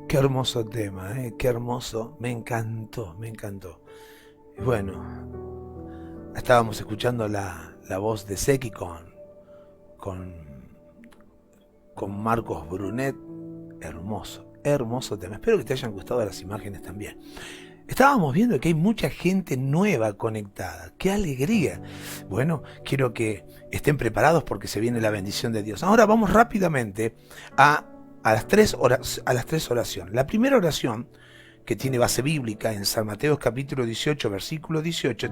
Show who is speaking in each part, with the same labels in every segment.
Speaker 1: Qué hermoso tema, qué hermoso. Me encantó, me encantó. Y bueno, estábamos escuchando la voz de Seki con, con Marcos Brunet. Hermoso, hermoso tema. Espero que te hayan gustado las imágenes también. Estábamos viendo que hay mucha gente nueva conectada. ¡Qué alegría! Bueno, quiero que estén preparados porque se viene la bendición de Dios. Ahora vamos rápidamente a las tres oraciones. La primera oración, que tiene base bíblica en San Mateo capítulo 18, versículo 18,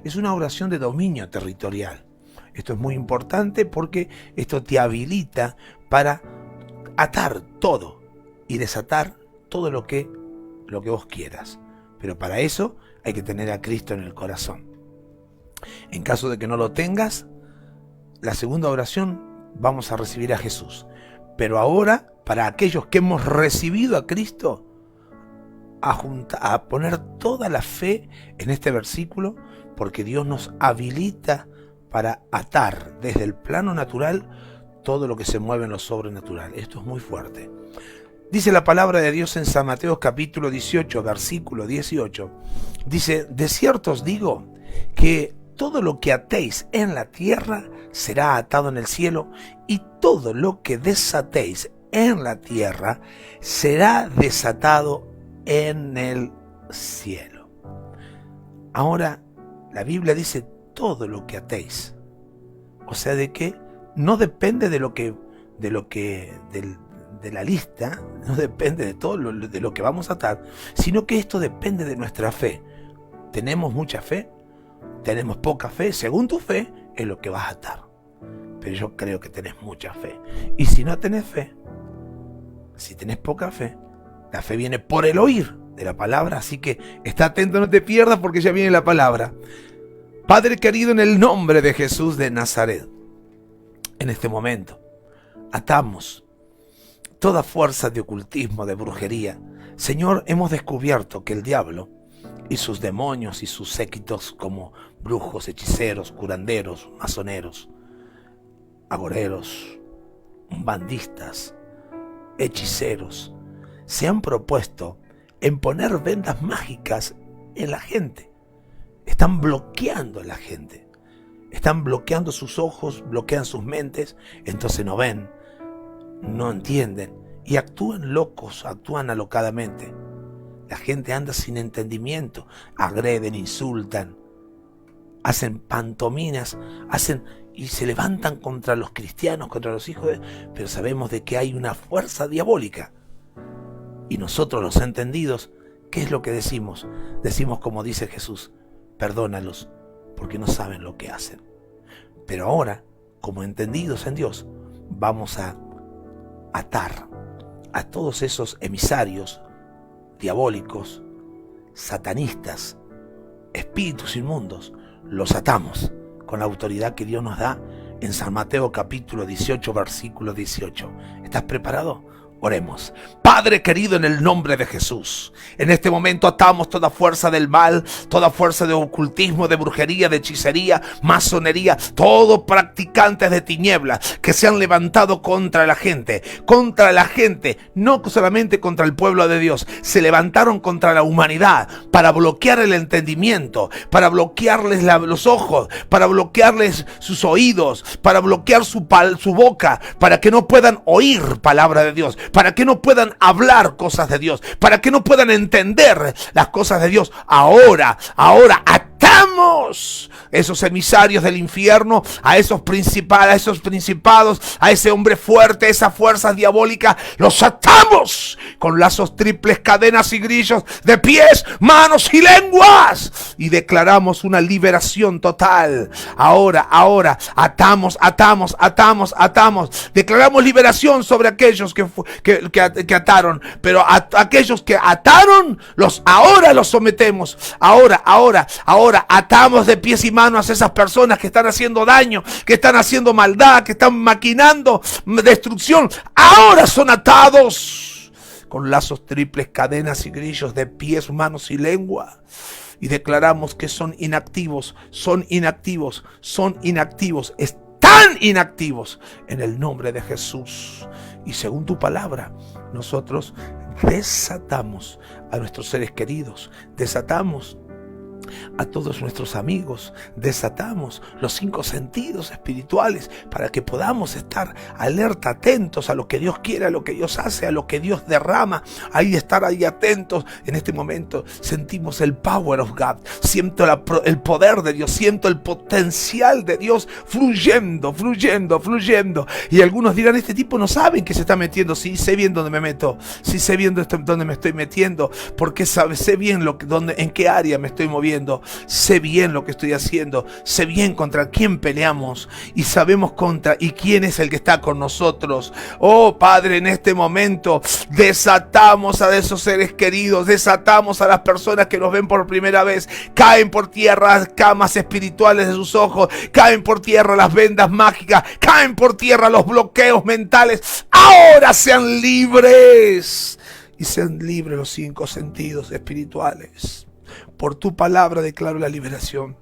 Speaker 1: es una oración de dominio territorial. Esto es muy importante porque esto te habilita para atar todo y desatar todo lo que vos quieras. Pero para eso hay que tener a Cristo en el corazón. En caso de que no lo tengas, la segunda oración vamos a recibir a Jesús. Pero ahora, para aquellos que hemos recibido a Cristo, a poner toda la fe en este versículo, porque Dios nos habilita para atar desde el plano natural todo lo que se mueve en lo sobrenatural. Esto es muy fuerte. Dice la palabra de Dios en San Mateo capítulo 18, versículo 18. Dice, de cierto os digo que todo lo que atéis en la tierra será atado en el cielo, y todo lo que desatéis en la tierra será desatado en el cielo. Ahora, la Biblia dice todo lo que atéis. O sea, de que no depende de la lista, no depende de todo de lo que vamos a atar, sino que esto depende de nuestra fe. ¿Tenemos mucha fe? ¿Tenemos poca fe? Según tu fe es lo que vas a atar. Pero yo creo que tenés mucha fe. Y si no tenés fe, si tenés poca fe, la fe viene por el oír de la palabra. Así que está atento, no te pierdas porque ya viene la palabra. Padre querido, en el nombre de Jesús de Nazaret, en este momento atamos toda fuerza de ocultismo, de brujería. Señor, hemos descubierto que el diablo y sus demonios y sus séquitos como brujos, hechiceros, curanderos, masoneros, agoreros, bandistas, hechiceros, se han propuesto en poner vendas mágicas en la gente. Están bloqueando a la gente. Están bloqueando sus ojos, bloquean sus mentes, entonces no ven, no entienden y actúan locos, actúan alocadamente. La gente anda sin entendimiento, agreden, insultan, hacen pantominas, y se levantan contra los cristianos, contra los hijos pero sabemos de que hay una fuerza diabólica. Y nosotros los entendidos, ¿qué es lo que decimos? Decimos como dice Jesús, perdónalos porque no saben lo que hacen. Pero ahora, como entendidos en Dios, vamos a atar a todos esos emisarios diabólicos, satanistas, espíritus inmundos. Los atamos con la autoridad que Dios nos da en San Mateo capítulo 18, versículo 18. ¿Estás preparado? Oremos. Padre querido, en el nombre de Jesús, en este momento atamos toda fuerza del mal, toda fuerza de ocultismo, de brujería, de hechicería, masonería, todos practicantes de tinieblas que se han levantado contra la gente, no solamente contra el pueblo de Dios, se levantaron contra la humanidad para bloquear el entendimiento, para bloquearles los ojos, para bloquearles sus oídos, para bloquear su boca, para que no puedan oír palabra de Dios, para que no puedan hablar cosas de Dios, para que no puedan entender las cosas de Dios. Ahora atamos esos emisarios del infierno, a esos principados, a ese hombre fuerte, esas fuerzas diabólicas, los atamos con lazos triples, cadenas y grillos de pies, manos y lenguas, y declaramos una liberación total. Ahora atamos, declaramos liberación sobre aquellos que ataron, pero a aquellos que ataron, ahora los sometemos. Ahora atamos de pies y manos a esas personas que están haciendo daño, que están haciendo maldad, que están maquinando destrucción. Ahora son atados con lazos triples, cadenas y grillos de pies, manos y lengua. Y declaramos que son inactivos, están inactivos en el nombre de Jesús. Y según tu palabra, nosotros desatamos a nuestros seres queridos, desatamos a todos nuestros amigos, desatamos los 5 sentidos espirituales para que podamos estar alerta, atentos a lo que Dios quiere, a lo que Dios hace, a lo que Dios derrama, estar ahí atentos. En este momento sentimos el power of God, siento el poder de Dios, siento el potencial de Dios fluyendo. Y algunos dirán, este tipo no sabe en qué se está metiendo. Sí, sé bien dónde me meto, sí sé bien dónde me estoy metiendo, porque sé bien en qué área me estoy moviendo. Sé bien lo que estoy haciendo, sé bien contra quién peleamos y sabemos y quién es el que está con nosotros. Oh Padre, en este momento desatamos a esos seres queridos, desatamos a las personas que nos ven por primera vez. Caen por tierra las camas espirituales de sus ojos, caen por tierra las vendas mágicas, caen por tierra los bloqueos mentales. Ahora sean libres y sean libres los 5 sentidos espirituales. Por tu palabra declaro la liberación.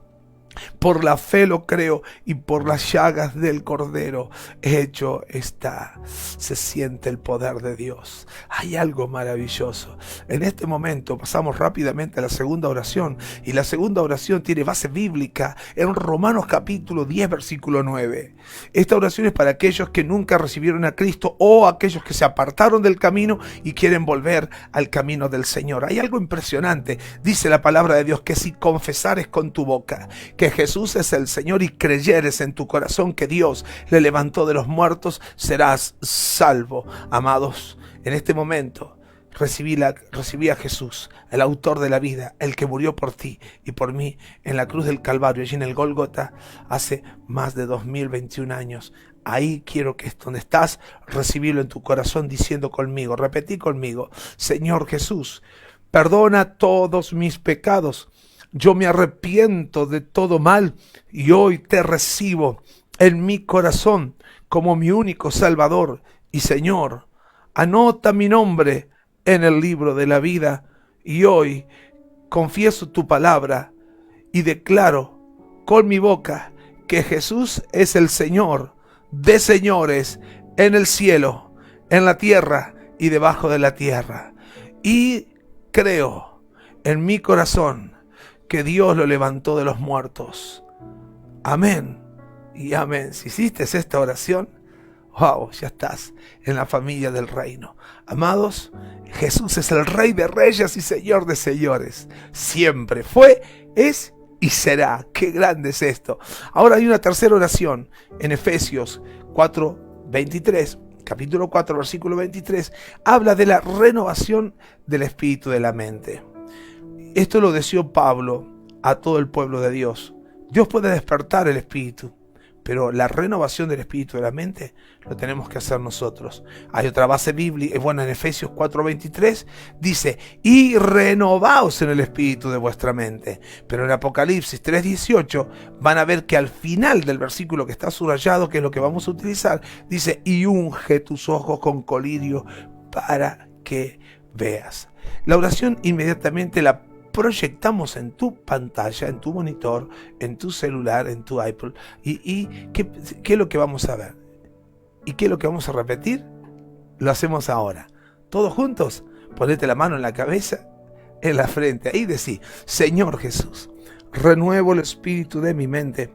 Speaker 1: Por la fe lo creo y por las llagas del Cordero hecho está. Se siente el poder de Dios. Hay algo maravilloso. En este momento pasamos rápidamente a la segunda oración, y la segunda oración tiene base bíblica en Romanos capítulo 10 versículo 9. Esta oración es para aquellos que nunca recibieron a Cristo o aquellos que se apartaron del camino y quieren volver al camino del Señor. Hay algo impresionante. Dice la palabra de Dios que si confesares con tu boca que Jesús es el Señor y creyeres en tu corazón que Dios le levantó de los muertos, serás salvo. Amados, en este momento recibí a Jesús, el autor de la vida, el que murió por ti y por mí en la cruz del Calvario, allí en el Gólgota, hace más de 2021 años. Ahí quiero que donde estás, recibirlo en tu corazón diciendo conmigo, repetí conmigo: Señor Jesús, perdona todos mis pecados. Yo me arrepiento de todo mal y hoy te recibo en mi corazón como mi único Salvador y Señor. Anota mi nombre en el libro de la vida y hoy confieso tu palabra y declaro con mi boca que Jesús es el Señor de señores en el cielo, en la tierra y debajo de la tierra. Y creo en mi corazón que Dios lo levantó de los muertos. Amén y amén. Si hiciste esta oración, wow, ya estás en la familia del reino. Amados, Jesús es el Rey de Reyes y Señor de Señores. Siempre fue, es y será. Qué grande es esto. Ahora hay una tercera oración en Efesios 4:23. Capítulo 4, versículo 23. Habla de la renovación del espíritu de la mente. Esto lo deseó Pablo a todo el pueblo de Dios. Dios puede despertar el espíritu, pero la renovación del espíritu de la mente lo tenemos que hacer nosotros. Hay otra base bíblica, en Efesios 4:23 dice: y renovaos en el espíritu de vuestra mente. Pero en Apocalipsis 3:18 van a ver que al final del versículo que está subrayado, que es lo que vamos a utilizar, dice: y unge tus ojos con colirio para que veas. La oración inmediatamente la proyectamos en tu pantalla, en tu monitor, en tu celular, en tu iPod. ¿Y qué es lo que vamos a ver? ¿Y qué es lo que vamos a repetir? Lo hacemos ahora. Todos juntos, ponete la mano en la cabeza, en la frente. Ahí decís: Señor Jesús, renuevo el espíritu de mi mente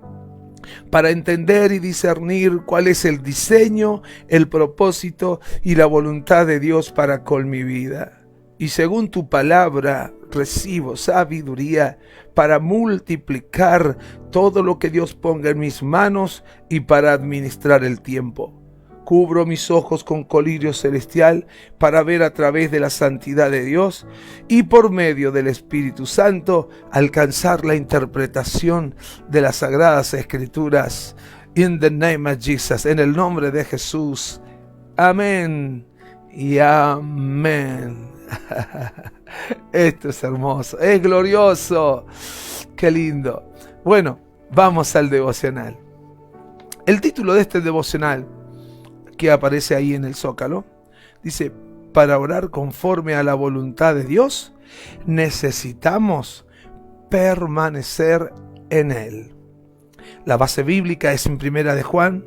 Speaker 1: para entender y discernir cuál es el diseño, el propósito y la voluntad de Dios para con mi vida. Y según tu palabra recibo sabiduría para multiplicar todo lo que Dios ponga en mis manos y para administrar el tiempo. Cubro mis ojos con colirio celestial para ver a través de la santidad de Dios y por medio del Espíritu Santo alcanzar la interpretación de las Sagradas Escrituras. In the name of Jesus, en el nombre de Jesús. Amén y amén. Esto es hermoso, es glorioso, qué lindo. Bueno, vamos al devocional. El título de este devocional que aparece ahí en el zócalo dice: para orar conforme a la voluntad de Dios necesitamos permanecer en Él. La base bíblica es en 1 de Juan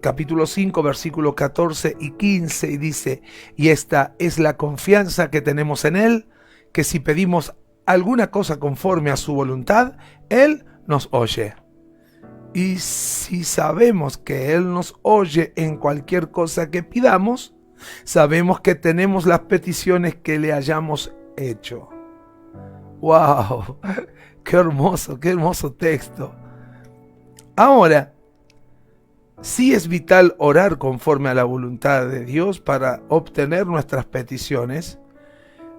Speaker 1: capítulo 5, versículos 14 y 15, y dice: y esta es la confianza que tenemos en Él, que si pedimos alguna cosa conforme a su voluntad, Él nos oye. Y si sabemos que Él nos oye en cualquier cosa que pidamos, sabemos que tenemos las peticiones que le hayamos hecho. ¡Wow! ¡Qué hermoso texto! Ahora, sí es vital orar conforme a la voluntad de Dios para obtener nuestras peticiones.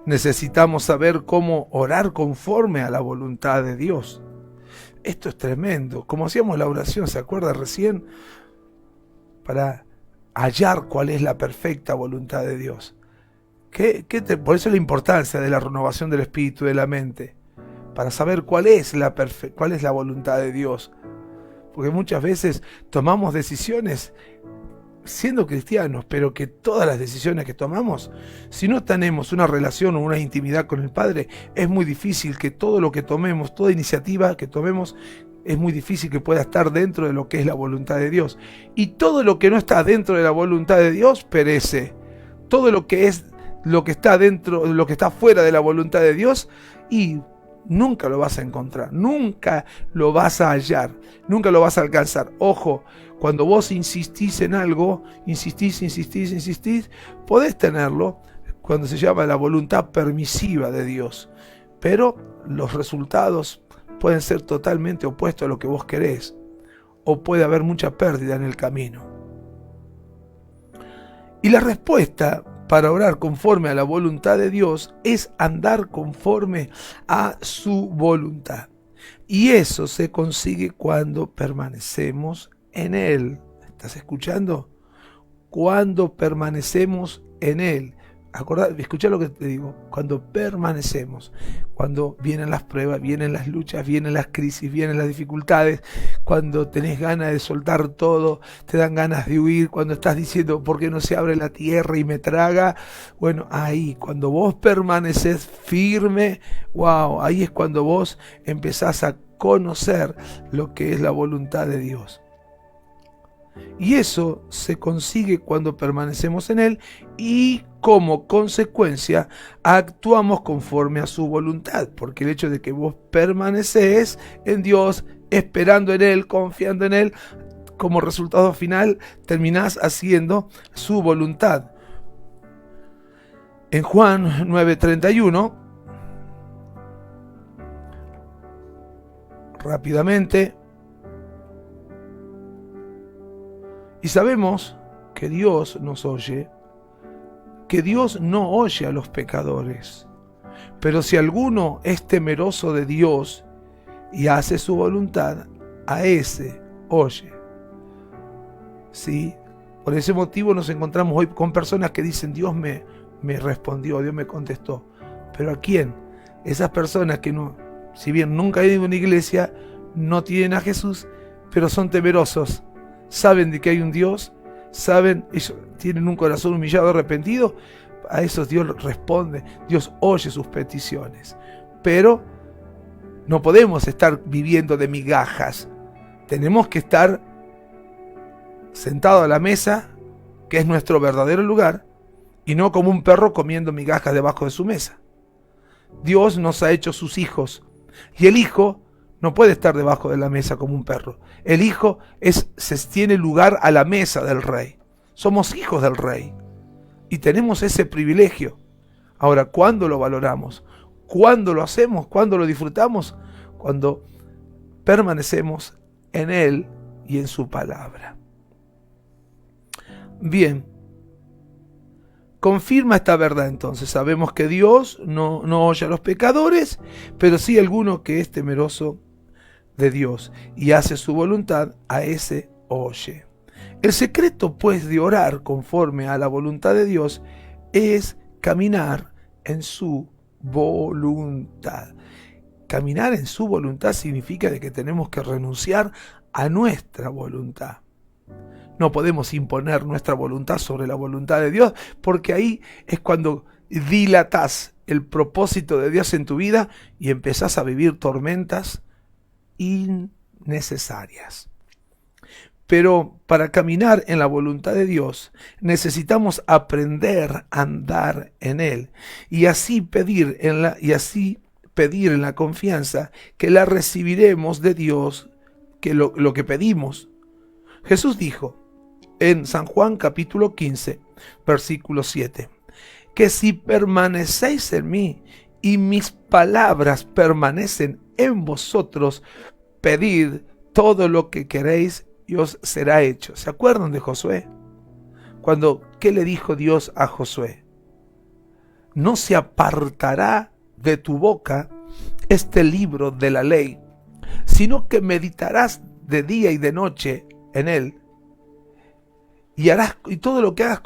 Speaker 1: Necesitamos saber cómo orar conforme a la voluntad de Dios. Esto es tremendo. Como hacíamos la oración, ¿se acuerda recién? Para hallar cuál es la perfecta voluntad de Dios. Por eso la importancia de la renovación del espíritu y de la mente. Para saber cuál es la voluntad de Dios. Porque muchas veces tomamos decisiones siendo cristianos, pero que todas las decisiones que tomamos, si no tenemos una relación o una intimidad con el Padre, es muy difícil que todo lo que tomemos, toda iniciativa que tomemos, es muy difícil que pueda estar dentro de lo que es la voluntad de Dios. Y todo lo que no está dentro de la voluntad de Dios perece. Todo lo que está dentro, lo que está fuera de la voluntad de Dios, y nunca lo vas a encontrar, nunca lo vas a hallar, nunca lo vas a alcanzar. Ojo, cuando vos insistís en algo, insistís, podés tenerlo cuando se llama la voluntad permisiva de Dios. Pero los resultados pueden ser totalmente opuestos a lo que vos querés, o puede haber mucha pérdida en el camino. Y la respuesta para orar conforme a la voluntad de Dios es andar conforme a su voluntad. Y eso se consigue cuando permanecemos en Él. ¿Estás escuchando? Cuando permanecemos en Él. Escucha lo que te digo. Cuando permanecemos, cuando vienen las pruebas, vienen las luchas, vienen las crisis, vienen las dificultades, cuando tenés ganas de soltar todo, te dan ganas de huir, cuando estás diciendo ¿por qué no se abre la tierra y me traga? Bueno, ahí, cuando vos permaneces firme, wow, ahí es cuando vos empezás a conocer lo que es la voluntad de Dios. Y eso se consigue cuando permanecemos en Él y como consecuencia actuamos conforme a su voluntad. Porque el hecho de que vos permaneces en Dios, esperando en Él, confiando en Él, como resultado final terminás haciendo su voluntad. En Juan 9:31, rápidamente, y sabemos que Dios nos oye, que Dios no oye a los pecadores. Pero si alguno es temeroso de Dios y hace su voluntad, a ese oye. ¿Sí? Por ese motivo nos encontramos hoy con personas que dicen: Dios me respondió, Dios me contestó. ¿Pero a quién? Esas personas que no, si bien nunca han ido a una iglesia, no tienen a Jesús, pero son temerosos. Saben de que hay un Dios, saben, ellos tienen un corazón humillado, arrepentido. A esos Dios responde, Dios oye sus peticiones. Pero no podemos estar viviendo de migajas. Tenemos que estar sentados a la mesa, que es nuestro verdadero lugar, y no como un perro comiendo migajas debajo de su mesa. Dios nos ha hecho sus hijos, y el hijo no puede estar debajo de la mesa como un perro. El hijo tiene lugar a la mesa del rey. Somos hijos del rey y tenemos ese privilegio. Ahora, ¿cuándo lo valoramos? ¿Cuándo lo hacemos? ¿Cuándo lo disfrutamos? Cuando permanecemos en Él y en su palabra. Bien, confirma esta verdad entonces. Sabemos que Dios no oye a los pecadores, pero sí a alguno que es temeroso de Dios y hace su voluntad, a ese oye. El secreto pues de orar conforme a la voluntad de Dios es caminar en su voluntad. Caminar en su voluntad significa de que tenemos que renunciar a nuestra voluntad. No podemos imponer nuestra voluntad sobre la voluntad de Dios, porque ahí es cuando dilatás el propósito de Dios en tu vida y empezás a vivir tormentas innecesarias. Pero para caminar en la voluntad de Dios necesitamos aprender a andar en Él y así pedir en la confianza que la recibiremos de Dios, que lo que pedimos. Jesús dijo en San Juan capítulo 15, versículo 7, que si permanecéis en mí y mis palabras permanecen en vosotros, pedid todo lo que queréis y os será hecho. ¿Se acuerdan de Josué? ¿Qué le dijo Dios a Josué? No se apartará de tu boca este libro de la ley, sino que meditarás de día y de noche en él, y todo lo que hagas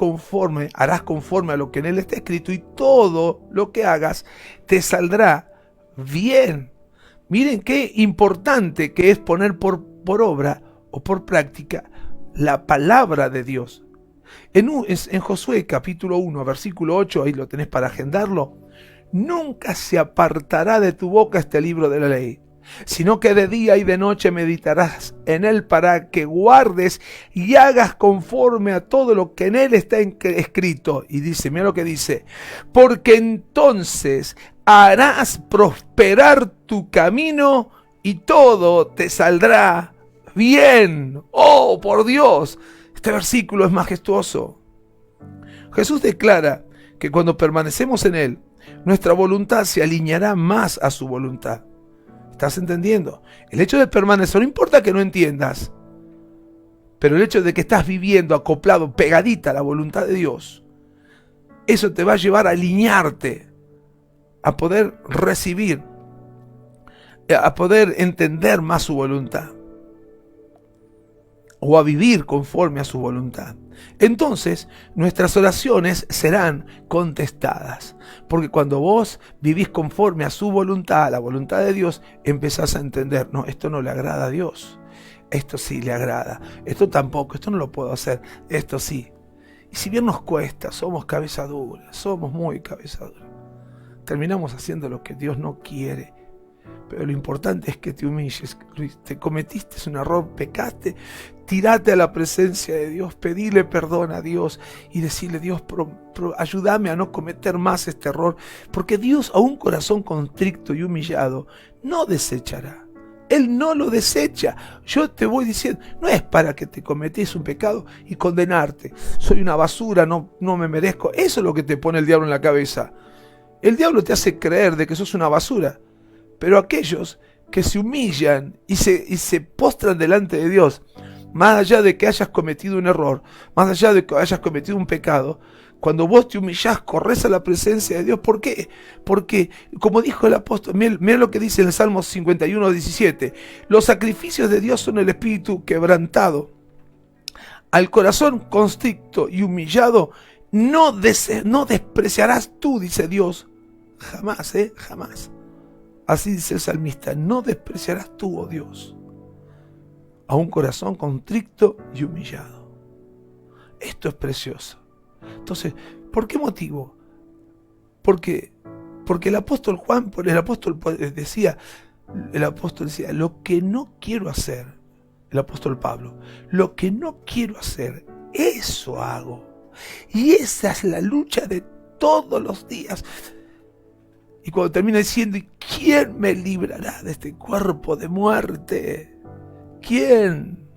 Speaker 1: harás conforme a lo que en él está escrito, y todo lo que hagas te saldrá bien. Miren qué importante que es poner por obra o por práctica la palabra de Dios. En Josué capítulo 1, versículo 8, ahí lo tenés para agendarlo. Nunca se apartará de tu boca este libro de la ley, sino que de día y de noche meditarás en él para que guardes y hagas conforme a todo lo que en él está escrito. Y dice, mira lo que dice, porque entonces harás prosperar tu camino y todo te saldrá bien. ¡Oh, por Dios! Este versículo es majestuoso. Jesús declara que cuando permanecemos en Él, nuestra voluntad se alineará más a su voluntad. ¿Estás entendiendo? El hecho de permanecer, no importa que no entiendas, pero el hecho de que estás viviendo acoplado, pegadita a la voluntad de Dios, eso te va a llevar a alinearte, a poder recibir, a poder entender más su voluntad, o a vivir conforme a su voluntad. Entonces nuestras oraciones serán contestadas, porque cuando vos vivís conforme a su voluntad, a la voluntad de Dios, empezás a entender, no, esto no le agrada a Dios, esto sí le agrada, esto tampoco, esto no lo puedo hacer, esto sí. Y si bien nos cuesta, somos cabeza dura, somos muy cabeza dura, terminamos haciendo lo que Dios no quiere. Pero lo importante es que te humilles. Te cometiste un error, pecaste, tirate a la presencia de Dios, pedile perdón a Dios y decirle, Dios, ayúdame a no cometer más este error, porque Dios a un corazón contrito y humillado no desechará. Él no lo desecha. Yo te voy diciendo, no es para que te cometés un pecado y condenarte. Soy una basura, no me merezco. Eso es lo que te pone el diablo en la cabeza. El diablo te hace creer de que sos una basura. Pero aquellos que se humillan y se postran delante de Dios, más allá de que hayas cometido un error, más allá de que hayas cometido un pecado, cuando vos te humillás, corres a la presencia de Dios. ¿Por qué? Porque, como dijo el apóstol, mira lo que dice en el Salmo 51, 17, los sacrificios de Dios son el espíritu quebrantado. Al corazón constricto y humillado no despreciarás tú, dice Dios, jamás, jamás. Así dice el salmista, no despreciarás tú, oh Dios, a un corazón contrito y humillado. Esto es precioso. Entonces, ¿por qué motivo? Porque el apóstol decía, lo que no quiero hacer, el apóstol Pablo, lo que no quiero hacer, eso hago. Y esa es la lucha de todos los días. Y cuando termina diciendo, ¿y quién me librará de este cuerpo de muerte? ¿Quién?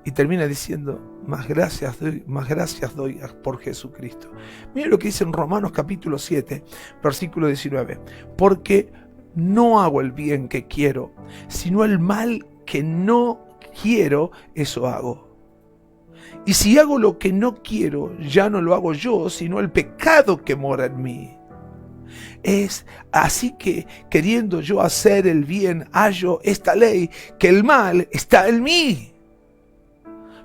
Speaker 1: Y termina diciendo, más gracias doy por Jesucristo. Mira lo que dice en Romanos capítulo 7, versículo 19. Porque no hago el bien que quiero, sino el mal que no quiero, eso hago. Y si hago lo que no quiero, ya no lo hago yo, sino el pecado que mora en mí. Es así que, queriendo yo hacer el bien, hallo esta ley, que el mal está en mí.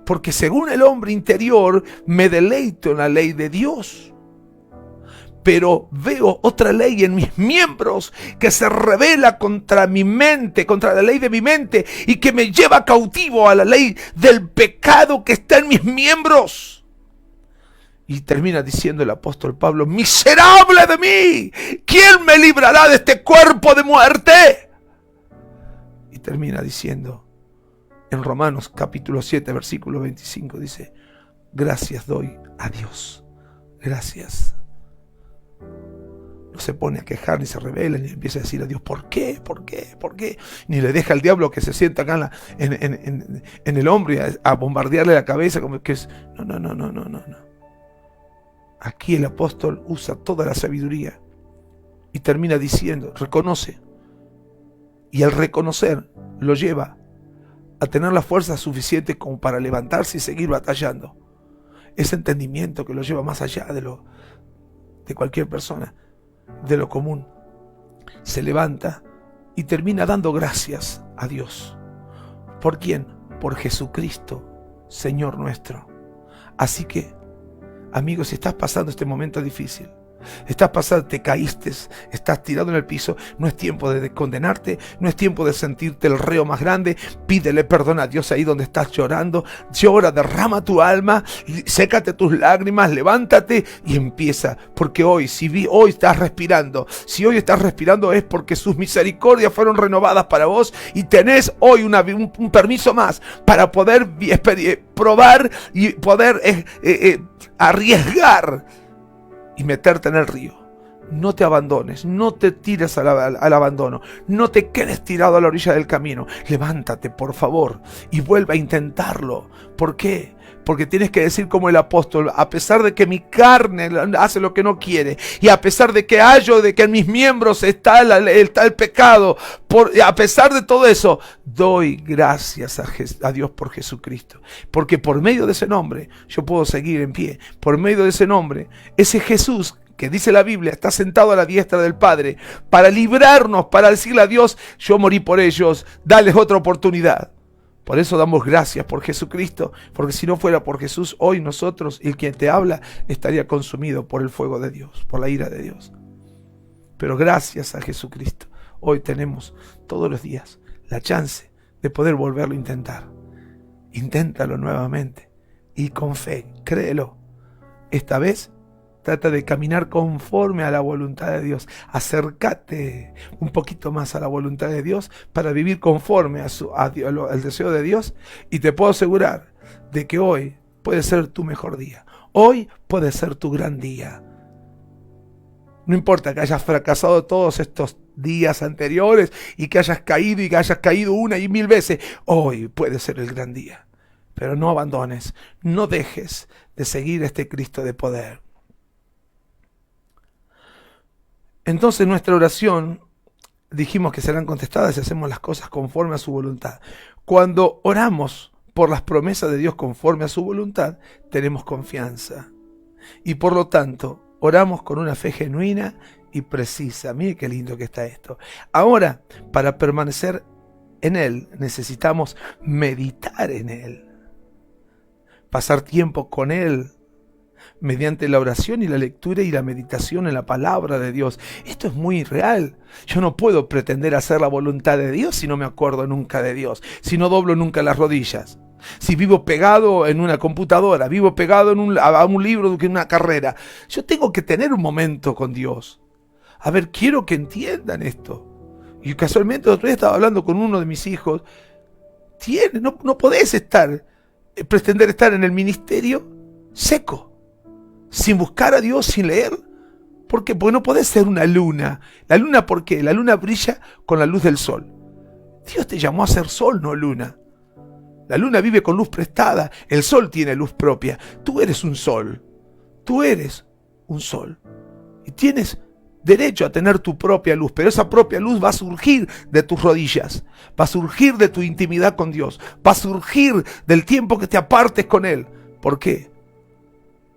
Speaker 1: Porque según el hombre interior, me deleito en la ley de Dios. Pero veo otra ley en mis miembros que se revela contra mi mente, contra la ley de mi mente, y que me lleva cautivo a la ley del pecado que está en mis miembros. Y termina diciendo el apóstol Pablo, miserable de mí, ¿quién me librará de este cuerpo de muerte? Y termina diciendo, En Romanos capítulo 7, versículo 25 dice: gracias doy a Dios. Gracias. No se pone a quejar, ni se revela, ni empieza a decir a Dios, ¿por qué? ¿Por qué? ¿Por qué? Ni le deja al diablo que se sienta acá en el hombro y a bombardearle la cabeza como que es... No. Aquí el apóstol usa toda la sabiduría y termina diciendo, reconoce. Y al reconocer lo lleva a tener la fuerza suficiente como para levantarse y seguir batallando. Ese entendimiento que lo lleva más allá de cualquier persona, de lo común. Se levanta y termina dando gracias a Dios. ¿Por quién? Por Jesucristo, Señor nuestro. Así que, amigos, si estás pasando este momento difícil, te caíste, estás tirado en el piso, no es tiempo de condenarte, no es tiempo de sentirte el reo más grande. Pídele perdón a Dios ahí donde estás llorando. Llora, derrama tu alma, sécate tus lágrimas, levántate y empieza. Porque hoy, hoy estás respirando, si hoy estás respirando es porque sus misericordias fueron renovadas para vos y tenés hoy un permiso más para poder probar y poder arriesgar y meterte en el río. No te abandones, no te tires al abandono, no te quedes tirado a la orilla del camino. Levántate, por favor, y vuelve a intentarlo. ¿Por qué? Porque tienes que decir como el apóstol: a pesar de que mi carne hace lo que no quiere, y a pesar de que hallo de que en mis miembros está el pecado, a pesar de todo eso, doy gracias a Dios por Jesucristo. Porque por medio de ese nombre yo puedo seguir en pie. Por medio de ese nombre, ese Jesús que dice la Biblia está sentado a la diestra del Padre para librarnos, para decirle a Dios: yo morí por ellos, dales otra oportunidad. Por eso damos gracias por Jesucristo, porque si no fuera por Jesús, hoy nosotros, y el quien te habla, estaría consumido por el fuego de Dios, por la ira de Dios. Pero gracias a Jesucristo, hoy tenemos todos los días la chance de poder volverlo a intentar. Inténtalo nuevamente y con fe, créelo. Esta vez trata de caminar conforme a la voluntad de Dios. Acércate un poquito más a la voluntad de Dios para vivir conforme al deseo de Dios. Y te puedo asegurar de que hoy puede ser tu mejor día. Hoy puede ser tu gran día. No importa que hayas fracasado todos estos días anteriores y que hayas caído una y mil veces. Hoy puede ser el gran día. Pero no abandones, no dejes de seguir a este Cristo de poder. Entonces nuestra oración, dijimos que serán contestadas si hacemos las cosas conforme a su voluntad. Cuando oramos por las promesas de Dios conforme a su voluntad, tenemos confianza. Y por lo tanto, oramos con una fe genuina y precisa. Mire qué lindo que está esto. Ahora, para permanecer en Él, necesitamos meditar en Él. Pasar tiempo con Él, mediante la oración y la lectura y la meditación en la palabra de Dios. Esto es muy real. Yo no puedo pretender hacer la voluntad de Dios si no me acuerdo nunca de Dios, si no doblo nunca las rodillas, si vivo pegado en una computadora, vivo pegado a un libro, en una carrera. Yo tengo que tener un momento con Dios. A ver, quiero que entiendan esto. Y casualmente el otro día estaba hablando con uno de mis hijos. No podés pretender estar en el ministerio seco, sin buscar a Dios, sin leer. ¿Por qué? Porque no podés ser una luna. ¿La luna por qué? La luna brilla con la luz del sol. Dios te llamó a ser sol, no luna. La luna vive con luz prestada. El sol tiene luz propia. Tú eres un sol. Tú eres un sol. Y tienes derecho a tener tu propia luz. Pero esa propia luz va a surgir de tus rodillas. Va a surgir de tu intimidad con Dios. Va a surgir del tiempo que te apartes con Él. ¿Por qué?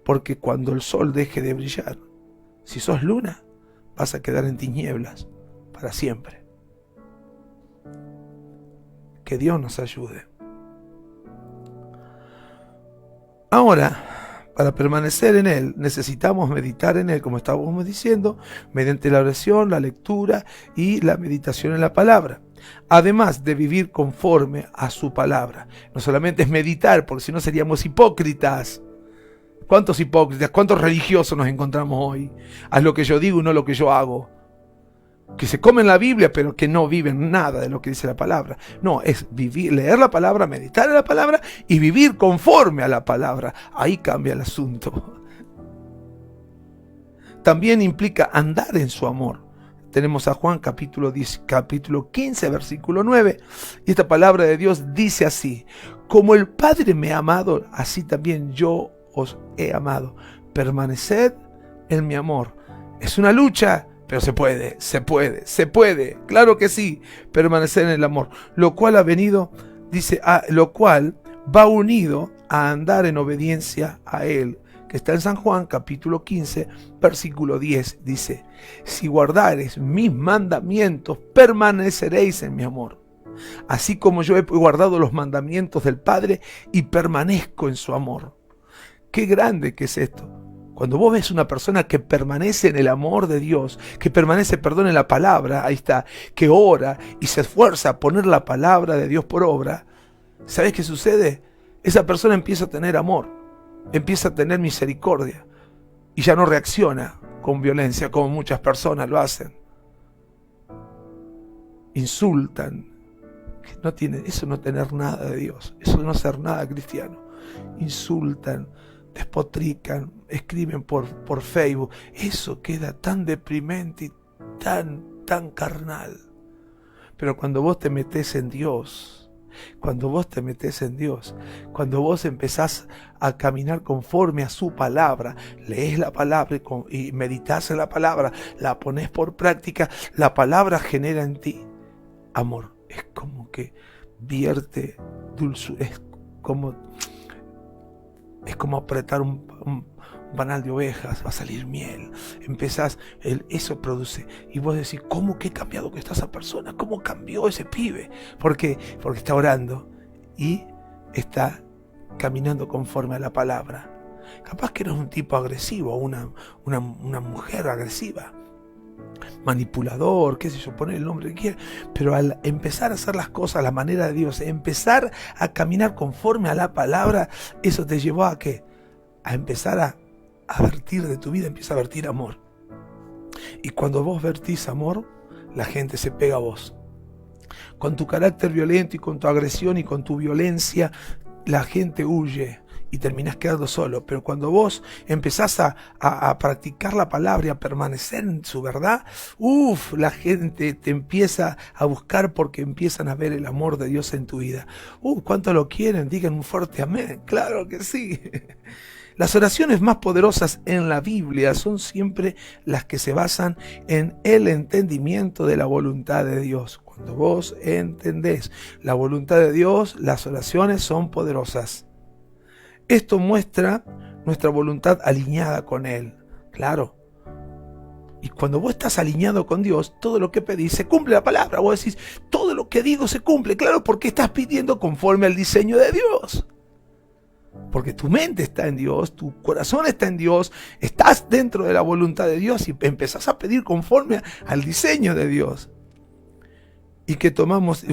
Speaker 1: Porque cuando el sol deje de brillar, si sos luna, vas a quedar en tinieblas para siempre. Que Dios nos ayude. Ahora, para permanecer en Él, necesitamos meditar en Él, como estábamos diciendo, mediante la oración, la lectura y la meditación en la palabra. Además de vivir conforme a su palabra. No solamente es meditar, porque si no seríamos hipócritas. ¿Cuántos hipócritas, cuántos religiosos nos encontramos hoy? Haz lo que yo digo y no lo que yo hago. que se comen la Biblia, pero que no viven nada de lo que dice la palabra. No, es vivir, leer la palabra, meditar en la palabra y vivir conforme a la palabra. Ahí cambia el asunto. También implica andar en su amor. Tenemos a Juan capítulo 15, versículo 9. Y esta palabra de Dios dice así: como el Padre me ha amado, así también yo os he amado. Permaneced en mi amor. Es una lucha, pero se puede. Claro que sí, permanecer en el amor. Lo cual ha venido, dice, lo cual va unido a andar en obediencia a Él. Que está en San Juan capítulo 15, versículo 10. Dice: si guardareis mis mandamientos, permaneceréis en mi amor. Así como yo he guardado los mandamientos del Padre y permanezco en su amor. Qué grande que es esto. Cuando vos ves una persona que permanece en el amor de Dios, que permanece, en la palabra, ahí está, que ora y se esfuerza a poner la palabra de Dios por obra, ¿sabés qué sucede? Esa persona empieza a tener amor, empieza a tener misericordia y ya no reacciona con violencia como muchas personas lo hacen. Insultan. Eso no tener nada de Dios, eso no ser nada cristiano. Insultan, despotrican, escriben por Facebook. Eso queda tan deprimente y tan carnal. Pero cuando vos te metés en Dios, cuando vos empezás a caminar conforme a su palabra, lees la palabra y meditas en la palabra, la pones por práctica, la palabra genera en ti amor. Es como que vierte dulzura, es como apretar un panal de ovejas, va a salir miel. Eso produce. Y vos decís, ¿cómo que ha cambiado que está esa persona? ¿Cómo cambió ese pibe? ¿Por qué? Porque está orando y está caminando conforme a la palabra. Capaz que eres un tipo agresivo, una mujer agresiva, manipulador, qué sé yo, poner el nombre que quiera, pero al empezar a hacer las cosas a la manera de Dios, empezar a caminar conforme a la palabra, eso te llevó a ¿qué? A empezar a vertir de tu vida, empieza a vertir amor. Y cuando vos vertís amor, la gente se pega a vos. Con tu carácter violento y con tu agresión y con tu violencia, la gente huye y terminás quedando solo. Pero cuando vos empezás a practicar la palabra y a permanecer en su verdad, la gente te empieza a buscar porque empiezan a ver el amor de Dios en tu vida. ¿Cuánto lo quieren? Digan un fuerte amén. Claro que sí. Las oraciones más poderosas en la Biblia son siempre las que se basan en el entendimiento de la voluntad de Dios. Cuando vos entendés la voluntad de Dios, las oraciones son poderosas. Esto muestra nuestra voluntad alineada con Él. Claro. Y cuando vos estás alineado con Dios, todo lo que pedís se cumple la palabra. Vos decís, todo lo que digo se cumple. Claro, porque estás pidiendo conforme al diseño de Dios. Porque tu mente está en Dios, tu corazón está en Dios, estás dentro de la voluntad de Dios y empezás a pedir conforme al diseño de Dios. Y que tomamos,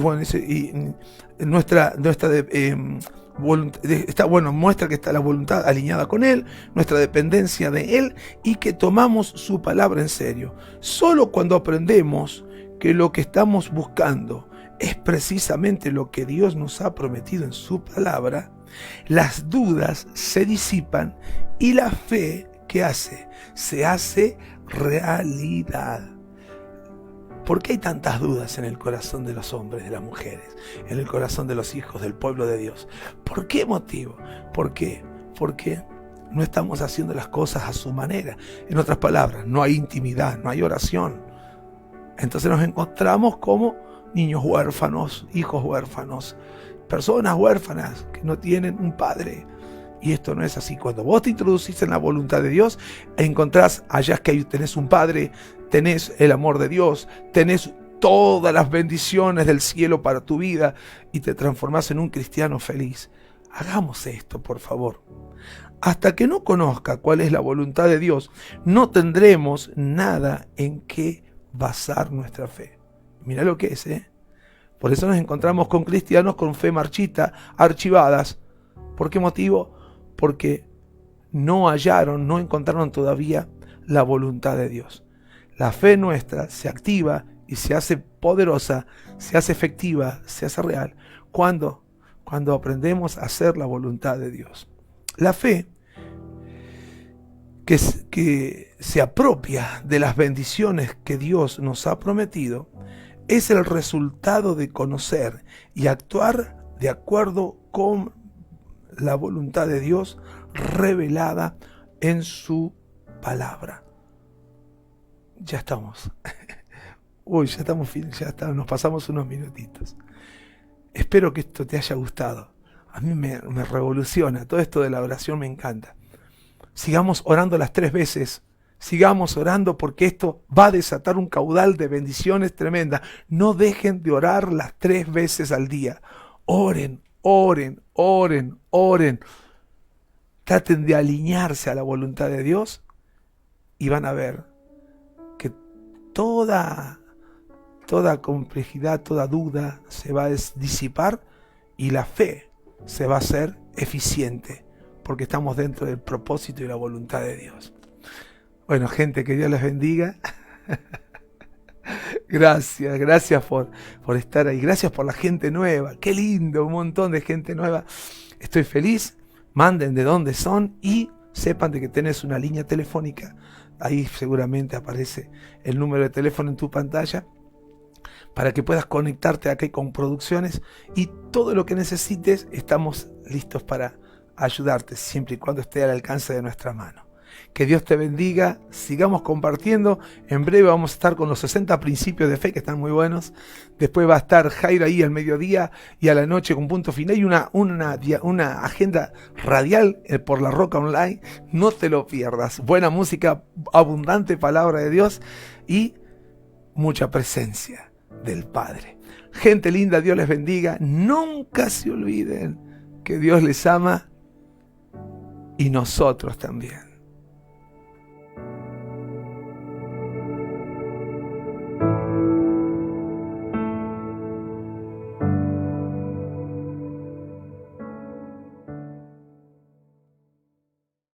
Speaker 1: muestra que está la voluntad alineada con Él, nuestra dependencia de Él y que tomamos su palabra en serio. Solo cuando aprendemos que lo que estamos buscando es precisamente lo que Dios nos ha prometido en su palabra, las dudas se disipan y la fe, ¿qué hace? Se hace realidad. ¿Por qué hay tantas dudas en el corazón de los hombres, de las mujeres, en el corazón de los hijos del pueblo de Dios? ¿Por qué motivo? ¿Por qué? Porque no estamos haciendo las cosas a su manera. En otras palabras, no hay intimidad, no hay oración. Entonces nos encontramos como niños huérfanos, hijos huérfanos, personas huérfanas que no tienen un padre. Y esto no es así. Cuando vos te introducís en la voluntad de Dios, encontrás allá que ahí tenés un padre, tenés el amor de Dios, tenés todas las bendiciones del cielo para tu vida y te transformás en un cristiano feliz. Hagamos esto, por favor. Hasta que no conozca cuál es la voluntad de Dios, no tendremos nada en qué basar nuestra fe. Mirá lo que es, ¿eh? Por eso nos encontramos con cristianos con fe marchita, archivadas. ¿Por qué motivo? Porque no encontraron todavía la voluntad de Dios. La fe nuestra se activa y se hace poderosa, se hace efectiva, se hace real. ¿Cuándo? Cuando aprendemos a hacer la voluntad de Dios. La fe que se apropia de las bendiciones que Dios nos ha prometido es el resultado de conocer y actuar de acuerdo con la voluntad de Dios revelada en su palabra. Ya estamos. Uy, ya estamos, nos pasamos unos minutitos. Espero que esto te haya gustado. A mí me revoluciona. Todo esto de la oración me encanta. Sigamos orando las 3 veces. Sigamos orando porque esto va a desatar un caudal de bendiciones tremendas. No dejen de orar las 3 veces al día. Oren, oren, oren, oren. Traten de alinearse a la voluntad de Dios y van a ver que toda complejidad, toda duda se va a disipar y la fe se va a hacer eficiente porque estamos dentro del propósito y la voluntad de Dios. Bueno, gente, que Dios les bendiga. Gracias por estar ahí. Gracias por la gente nueva. Qué lindo, un montón de gente nueva. Estoy feliz. Manden de dónde son y sepan de que tenés una línea telefónica. Ahí seguramente aparece el número de teléfono en tu pantalla para que puedas conectarte aquí con producciones y todo lo que necesites. Estamos listos para ayudarte siempre y cuando esté al alcance de nuestra mano. Que Dios te bendiga, sigamos compartiendo. En breve vamos a estar con los 60 principios de fe que están muy buenos. Después va a estar Jairo ahí al mediodía y a la noche con punto final. Y una agenda radial por La Roca Online. No te lo pierdas. Buena música, abundante palabra de Dios y mucha presencia del Padre. Gente linda, Dios les bendiga. Nunca se olviden que Dios les ama y nosotros también.